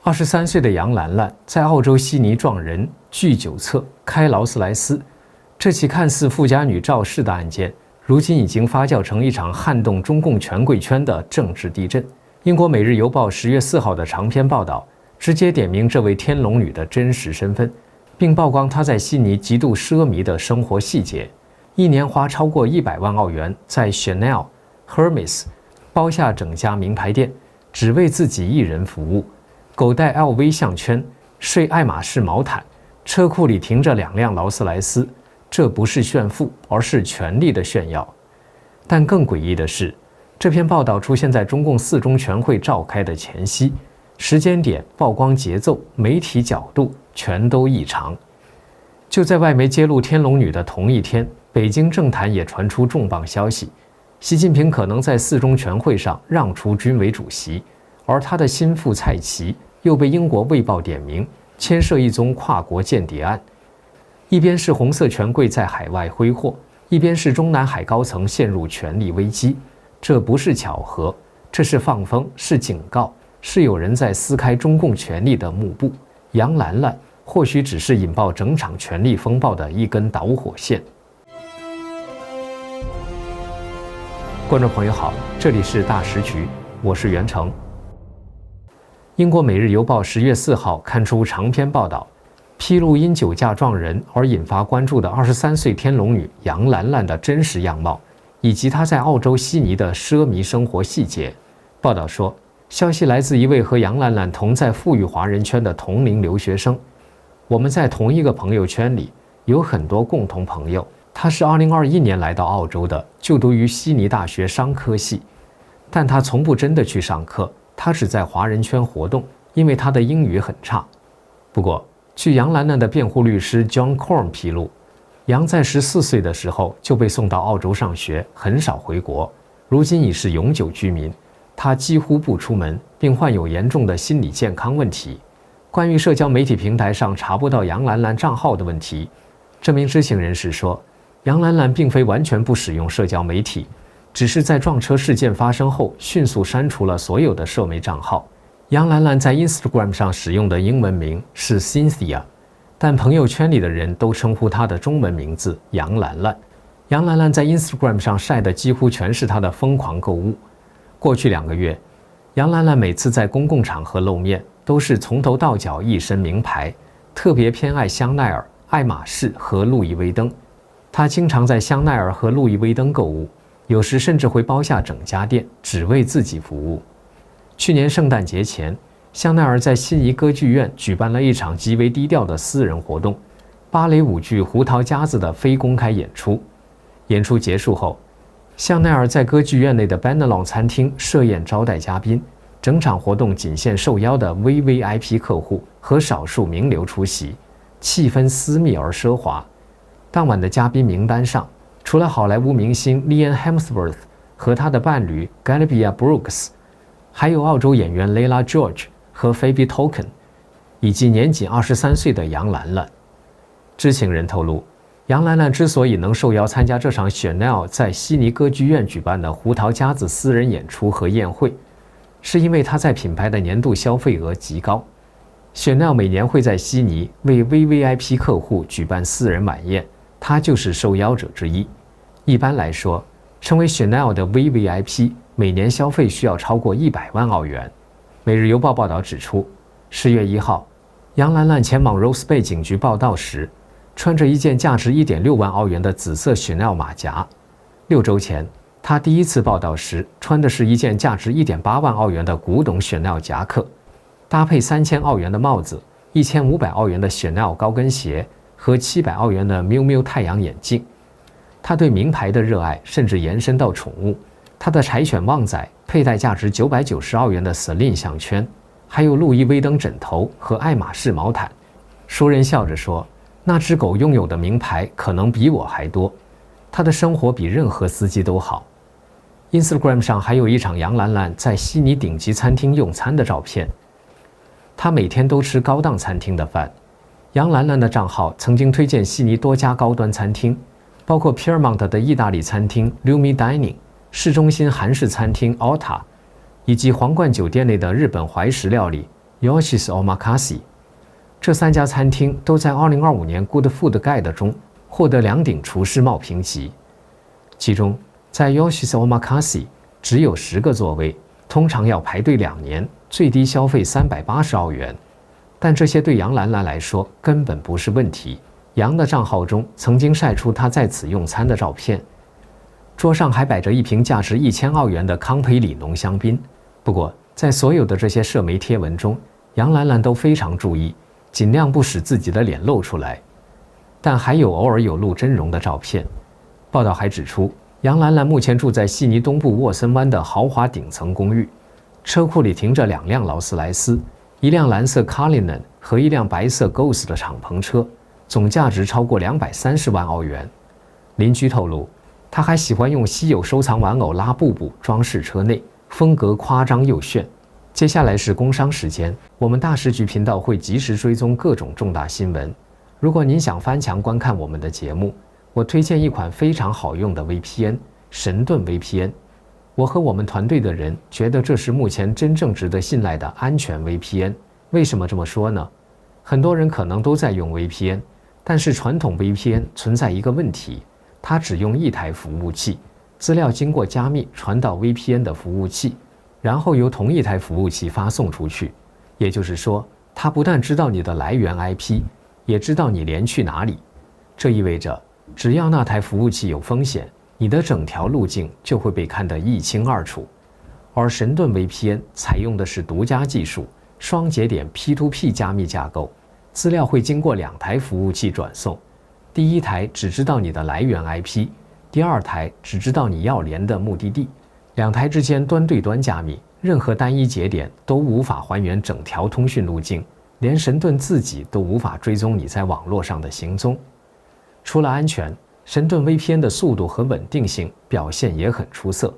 23岁的杨兰兰在澳洲悉尼撞人、拒酒测、开劳斯莱斯，这起看似富家女肇事的案件，如今已经发酵成一场撼动中共权贵圈的政治地震。英国《每日邮报》10月4号的长篇报道，直接点明这位天龙女的真实身份，并曝光她在悉尼极度奢靡的生活细节：一年花超过100万澳元在 Chanel、Hermes 包下整家名牌店，只为自己一人服务。狗戴 LV 项圈，睡爱马仕毛毯，车库里停着2辆劳斯莱斯，这不是炫富，而是权力的炫耀。但更诡异的是，这篇报道出现在中共4中全会召开的前夕，时间点、曝光节奏、媒体角度全都异常。就在外媒揭露天龙女的同一天，北京政坛也传出重磅消息：习近平可能在4中全会上让出军委主席，而他的心腹蔡奇又被英国《卫报》点名牵涉一宗跨国间谍案。一边是红色权贵在海外挥霍，一边是中南海高层陷入权力危机。这不是巧合，这是放风，是警告，是有人在撕开中共权力的幕布。杨兰兰或许只是引爆整场权力风暴的一根导火线。观众朋友好，这里是大时局，我是袁成。英国《每日邮报》10月4号刊出长篇报道，披露因酒驾撞人而引发关注的23岁天龙女杨兰兰的真实样貌，以及她在澳洲悉尼的奢靡生活细节。报道说，消息来自一位和杨兰兰同在富裕华人圈的同龄留学生。我们在同一个朋友圈里，有很多共同朋友。他是2021年来到澳洲的，就读于悉尼大学商科系，但他从不真的去上课，他只在华人圈活动，因为他的英语很差。不过，据杨兰兰的辩护律师 John Corn 披露，杨在14岁的时候就被送到澳洲上学，很少回国，如今已是永久居民。他几乎不出门，并患有严重的心理健康问题。关于社交媒体平台上查不到杨兰兰账号的问题，这名知情人士说，杨兰兰并非完全不使用社交媒体，只是在撞车事件发生后迅速删除了所有的社媒账号。杨兰兰在 Instagram 上使用的英文名是 Cynthia， 但朋友圈里的人都称呼她的中文名字杨兰兰。杨兰兰在 Instagram 上晒的几乎全是她的疯狂购物。过去2个月，杨兰兰每次在公共场合露面，都是从头到脚一身名牌，特别偏爱香奈儿、爱马仕和路易威登。她经常在香奈儿和路易威登购物，有时甚至会包下整家店，只为自己服务。去年圣诞节前，香奈儿在悉尼歌剧院举办了一场极为低调的私人活动——芭蕾舞剧《胡桃夹子》的非公开演出。演出结束后，香奈儿在歌剧院内的 Benelong 餐厅设宴招待嘉宾，整场活动仅限受邀的 VVIP 客户和少数名流出席，气氛私密而奢华。当晚的嘉宾名单上，除了好莱坞明星 Liam Hemsworth 和他的伴侣 Galibia Brooks， 还有澳洲演员 Layla George 和 Phoebe Tonkin， 以及年仅23岁的杨兰兰。知情人透露，杨兰兰之所以能受邀参加这场 Chanel 在悉尼歌剧院举办的胡桃夹子私人演出和宴会，是因为她在品牌的年度消费额极高。Chanel 每年会在悉尼为 VVIP 客户举办私人晚宴，她就是受邀者之一。一般来说，成为 Chanel 的 VVIP 每年消费需要超过100万澳元。每日邮报报道指出，10月1号，杨兰兰前往 Rose Bay 警局报到时，穿着一件价值1.6万澳元的紫色 Chanel 马甲。6周前，她第一次报到时穿的是一件价值1.8万澳元的古董 Chanel 夹克，搭配3000澳元的帽子、1500澳元的 Chanel 高跟鞋和700澳元的 Miu Miu 太阳眼镜。她对名牌的热爱甚至延伸到宠物，她的柴犬旺仔佩戴价值990澳元的 Celine 项圈，还有路易威登枕头和爱马仕毛毯。熟人笑着说，那只狗拥有的名牌可能比我还多，他的生活比任何司机都好。Instagram 上还有一场杨兰兰在悉尼顶级餐厅用餐的照片，她每天都吃高档餐厅的饭。杨兰兰的账号曾经推荐悉尼多家高端餐厅，包括 Piermont 的意大利餐厅 Lumi Dining、 市中心韩式餐厅 Alta， 以及皇冠酒店内的日本怀石料理 Yoshi's Omakase。这3家餐厅都在2025年 Good Food Guide 中获得2顶厨师帽评级。其中，在 Yoshi's Omakase 只有10个座位，通常要排队2年，最低消费380澳元。但这些对杨兰兰来说根本不是问题。杨的账号中曾经晒出她在此用餐的照片，桌上还摆着一瓶价值1000澳元的康培里浓香槟。不过，在所有的这些社媒贴文中，杨兰兰都非常注意，尽量不使自己的脸露出来，但还有偶尔有露真容的照片。报道还指出，杨兰兰目前住在悉尼东部沃森湾的豪华顶层公寓，车库里停着2辆劳斯莱斯，一辆蓝色 Cullinan 和一辆白色 Ghost 的敞篷车，总价值超过230万澳元。邻居透露，他还喜欢用稀有收藏玩偶拉布布装饰车内，风格夸张又炫。接下来是工商时间，我们大时局频道会及时追踪各种重大新闻。如果您想翻墙观看我们的节目，我推荐一款非常好用的 VPN 神盾 VPN。我和我们团队的人觉得这是目前真正值得信赖的安全 VPN。为什么这么说呢？很多人可能都在用 VPN， 但是传统 VPN 存在一个问题，它只用一台服务器，资料经过加密传到 VPN 的服务器，然后由同一台服务器发送出去。也就是说，它不但知道你的来源 IP， 也知道你连去哪里。这意味着，只要那台服务器有风险，你的整条路径就会被看得一清二楚。而神盾 VPN 采用的是独家技术，双节点 P2P 加密架构，资料会经过2台服务器转送。第一台只知道你的来源 IP， 第2台只知道你要连的目的地。2台之间端对端加密，任何单一节点都无法还原整条通讯路径，连神盾自己都无法追踪你在网络上的行踪。除了安全，神盾 VPN 的速度和稳定性表现也很出色。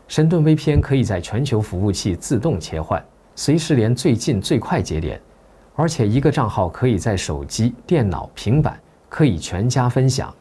神盾 VPN 可以在全球服务器自动切换，随时连最近最快节点，而且一个账号可以在手机、电脑、平板可以全家分享。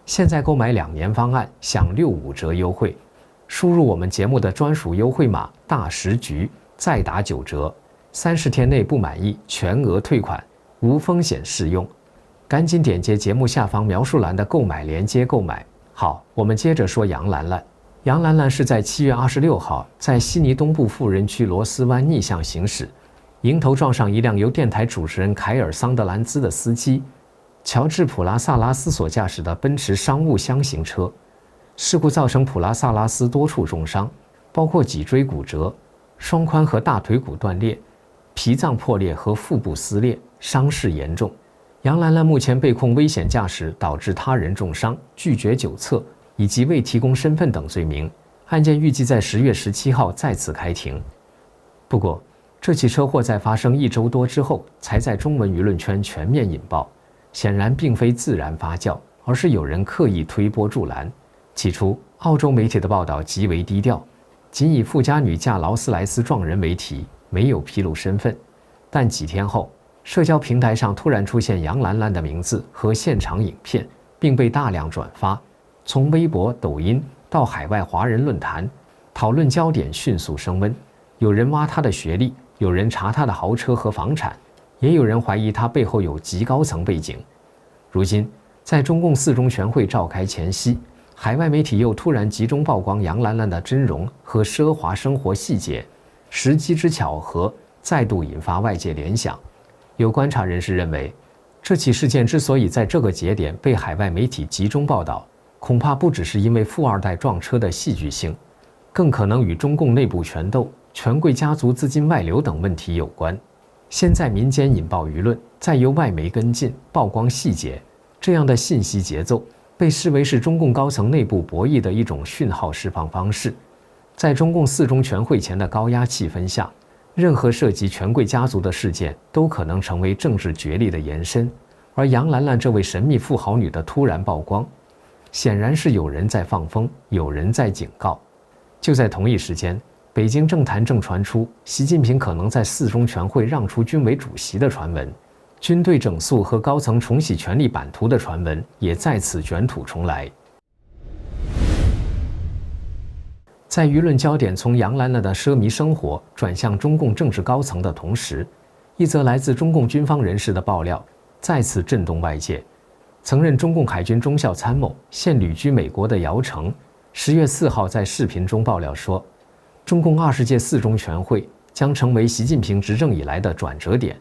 现在购买2年方案享65折优惠，输入我们节目的专属优惠码大时局，再打9折，30天内不满意全额退款，无风险适用。赶紧点击节目下方描述栏的购买链接购买。好，我们接着说杨兰兰。杨兰兰是在7月26号在悉尼东部富人区罗斯湾逆向行驶，迎头撞上一辆由电台主持人凯尔·桑德兰兹的司机乔治·普拉萨拉斯所驾驶的奔驰商务箱型车。事故造成普拉萨拉斯多处重伤，包括脊椎骨折、双髋和大腿骨断裂、脾脏破裂和腹部撕裂，伤势严重。杨兰兰目前被控危险驾驶导致他人重伤、拒绝酒测以及未提供身份等罪名，案件预计在10月17号再次开庭。不过，这起车祸在发生1周多之后才在中文舆论圈全面引爆，显然并非自然发酵，而是有人刻意推波助澜。起初，澳洲媒体的报道极为低调，仅以富家女驾劳斯莱斯撞人为题，没有披露身份。但几天后，社交平台上突然出现杨兰兰的名字和现场影片，并被大量转发。从微博、抖音到海外华人论坛，讨论焦点迅速升温。有人挖她的学历，有人查她的豪车和房产，也有人怀疑她背后有极高层背景。如今，在中共4中全会召开前夕，海外媒体又突然集中曝光杨兰兰的真容和奢华生活细节，时机之巧合再度引发外界联想。有观察人士认为，这起事件之所以在这个节点被海外媒体集中报道，恐怕不只是因为富二代撞车的戏剧性，更可能与中共内部权斗、权贵家族资金外流等问题有关。先在民间引爆舆论，再由外媒跟进曝光细节，这样的信息节奏被视为是中共高层内部博弈的一种讯号释放方式。在中共4中全会前的高压气氛下，任何涉及权贵家族的事件都可能成为政治角力的延伸，而杨兰兰这位神秘富豪女的突然曝光，显然是有人在放风，有人在警告。就在同一时间，北京政坛正传出习近平可能在4中全会让出军委主席的传闻，军队整肃和高层重洗权力版图的传闻也再次卷土重来。在舆论焦点从杨兰兰的奢靡生活转向中共政治高层的同时，一则来自中共军方人士的爆料再次震动外界。曾任中共海军中校参谋、现旅居美国的姚成10月4号在视频中爆料说，中共20届四中全会将成为习近平执政以来的转折点，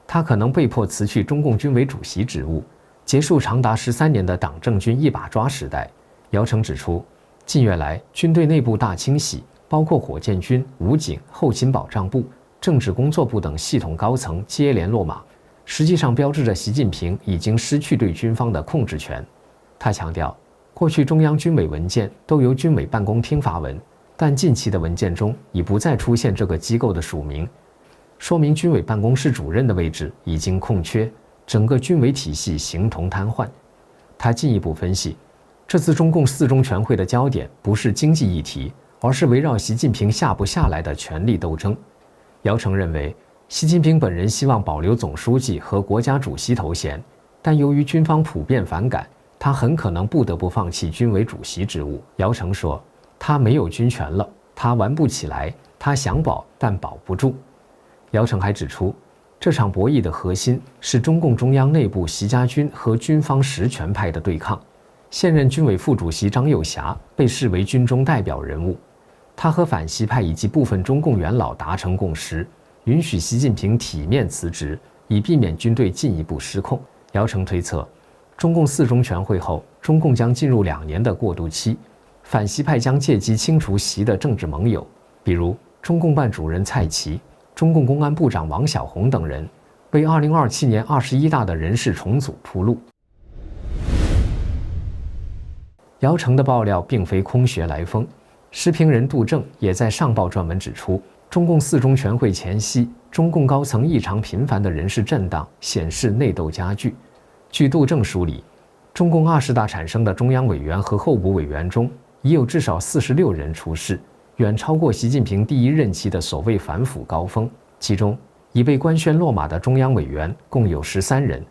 他可能被迫辞去中共军委主席职务，结束长达13年的党政军一把抓时代。姚成指出，近月来军队内部大清洗，包括火箭军、武警、后勤保障部、政治工作部等系统高层接连落马，实际上标志着习近平已经失去对军方的控制权。他强调，过去中央军委文件都由军委办公厅发文，但近期的文件中已不再出现这个机构的署名，说明军委办公室主任的位置已经空缺，整个军委体系形同瘫痪。他进一步分析，这次中共四中全会的焦点不是经济议题，而是围绕习近平下不下来的权力斗争。姚成认为，习近平本人希望保留总书记和国家主席头衔，但由于军方普遍反感，他很可能不得不放弃军委主席职务。姚成说，他没有军权了，他玩不起来，他想保但保不住。姚成还指出，这场博弈的核心是中共中央内部习家军和军方实权派的对抗。现任军委副主席张又侠被视为军中代表人物，他和反习派以及部分中共元老达成共识，允许习近平体面辞职，以避免军队进一步失控。姚成推测，中共四中全会后，中共将进入2年的过渡期，反习派将借机清除习的政治盟友，比如中共办主任蔡奇、中共公安部长王小洪等人，为2027年21大的人事重组铺路。姚成的爆料并非空穴来风，时评人杜正也在上报撰文指出，中共四中全会前夕，中共高层异常频繁的人事震荡显示内斗加剧。据杜正梳理，中共20大产生的中央委员和候补委员中，已有至少46人出事，远超过习近平第一任期的所谓反腐高峰。其中，已被官宣落马的中央委员共有13人，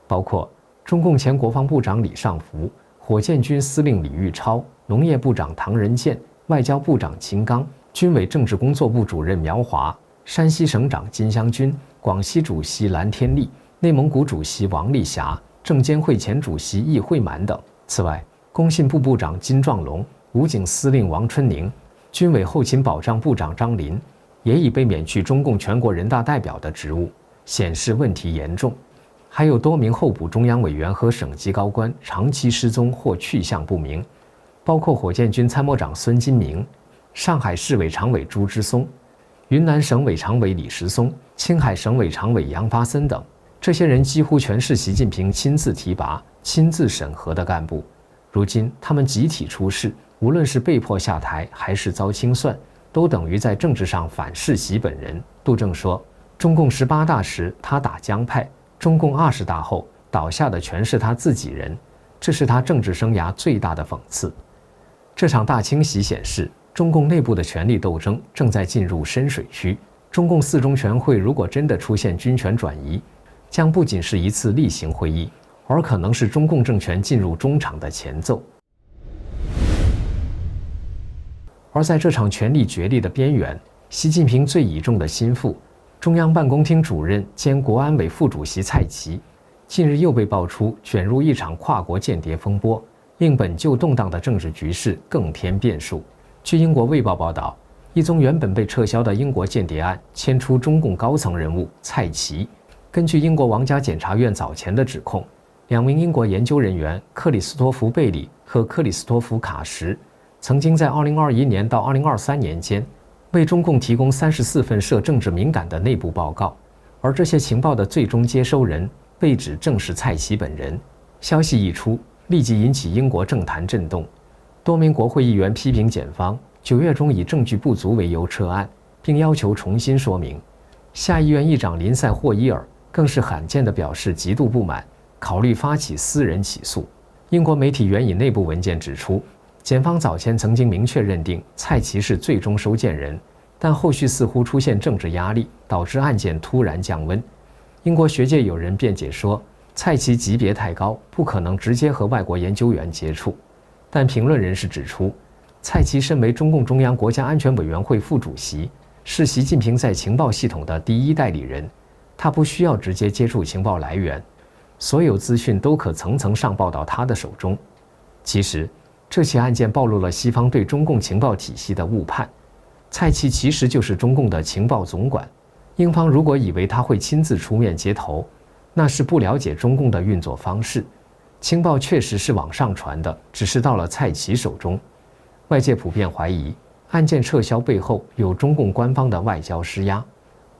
包括中共前国防部长李尚福、火箭军司令李玉超、农业部长唐仁健、外交部长秦刚、军委政治工作部主任苗华、山西省长金湘军、广西主席蓝天利、内蒙古主席王丽霞、证监会前主席易会满等。此外，工信部部长金壮龙、武警司令王春宁、军委后勤保障部长张林也已被免去中共全国人大代表的职务，显示问题严重。还有多名候补中央委员和省级高官长期失踪或去向不明，包括火箭军参谋长孙金明、上海市委常委朱之松、云南省委常委李石松、青海省委常委杨发森等。这些人几乎全是习近平亲自提拔、亲自审核的干部。如今他们集体出事，无论是被迫下台还是遭清算，都等于在政治上反噬习本人。杜正说，中共18大时他打江派，中共20大后倒下的全是他自己人，这是他政治生涯最大的讽刺。这场大清洗显示，中共内部的权力斗争正在进入深水区。中共四中全会如果真的出现军权转移，将不仅是一次例行会议，而可能是中共政权进入中场的前奏。而在这场权力角力的边缘，习近平最倚重的心腹，中央办公厅主任兼国安委副主席蔡奇，近日又被爆出卷入一场跨国间谍风波，令本就动荡的政治局势更添变数。据英国《卫报》报道，一宗原本被撤销的英国间谍案牵出中共高层人物蔡奇。根据英国皇家检察院早前的指控，2名英国研究人员克里斯托弗·贝里和克里斯托弗·卡什曾经在2021年到2023年间为中共提供34份涉政治敏感的内部报告，而这些情报的最终接收人被指正是蔡奇本人。消息一出，立即引起英国政坛震动，多名国会议员批评检方9月中以证据不足为由撤案，并要求重新说明。下议院议长林赛·霍伊尔更是罕见地表示极度不满，考虑发起私人起诉。英国媒体援引内部文件指出，检方早前曾经明确认定蔡奇是最终收件人，但后续似乎出现政治压力，导致案件突然降温。英国学界有人辩解说，蔡奇级别太高，不可能直接和外国研究员接触。但评论人士指出，蔡奇身为中共中央国家安全委员会副主席，是习近平在情报系统的第一代理人，他不需要直接接触情报来源，所有资讯都可层层上报到他的手中。其实，这起案件暴露了西方对中共情报体系的误判。蔡奇其实就是中共的情报总管，英方如果以为他会亲自出面接头，那是不了解中共的运作方式。情报确实是往上传的，只是到了蔡奇手中。外界普遍怀疑，案件撤销背后有中共官方的外交施压。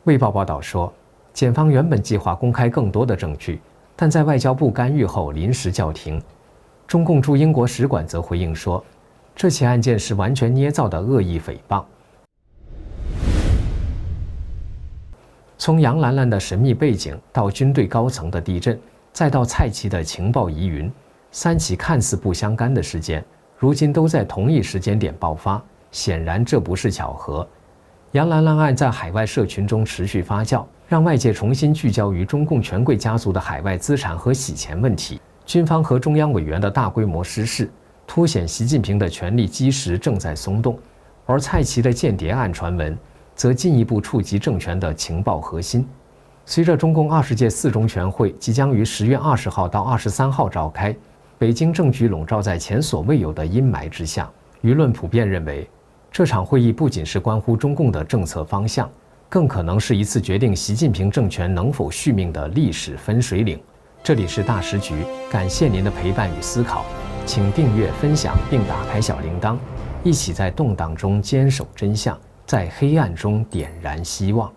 卫报报道说，检方原本计划公开更多的证据，但在外交部干预后临时叫停。中共驻英国使馆则回应说，这起案件是完全捏造的恶意诽谤。从杨兰兰的神秘背景到军队高层的地震，再到蔡奇的情报疑云，3起看似不相干的事件，如今都在同一时间点爆发，显然这不是巧合。杨兰兰案在海外社群中持续发酵，让外界重新聚焦于中共权贵家族的海外资产和洗钱问题，军方和中央委员的大规模失事，凸显习近平的权力基石正在松动。而蔡奇的间谍案传闻则进一步触及政权的情报核心。随着中共20届4中全会即将于10月20号到23号召开，北京政局笼罩在前所未有的阴霾之下。舆论普遍认为，这场会议不仅是关乎中共的政策方向，更可能是一次决定习近平政权能否续命的历史分水岭。这里是大时局，感谢您的陪伴与思考，请订阅、分享并打开小铃铛，一起在动荡中坚守真相，在黑暗中点燃希望。